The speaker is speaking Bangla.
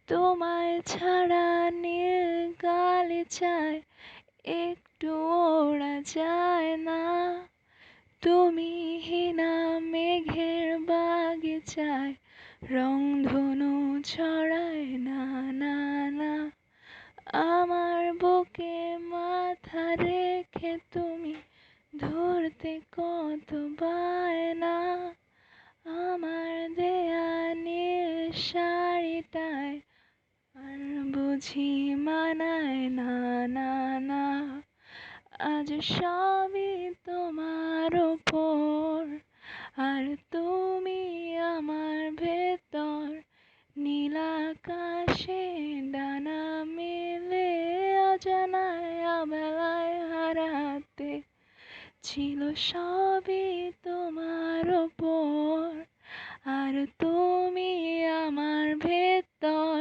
তোমায় ছাড়া নীল গালিচায় একটু ওড়া যায় না। তুমি হীনা মেঘের বাগিচায় রংধনু ছড়ায় না, না, না। আমার বুকে মাথা রেখে তুমি ধরতে কত বায়না। আমার দেয়া নীল শাড়িটায় আর বুঝি মানায় না, না, না। আজ সবই তোমার ওপর, আর তুমি আমার ভেতর। নীল আকাশে ডানা মেলে অজানায় অবেলায় হারাতে ছিল সবই তোমার ওপর, আর তুমি আমার ভেতর।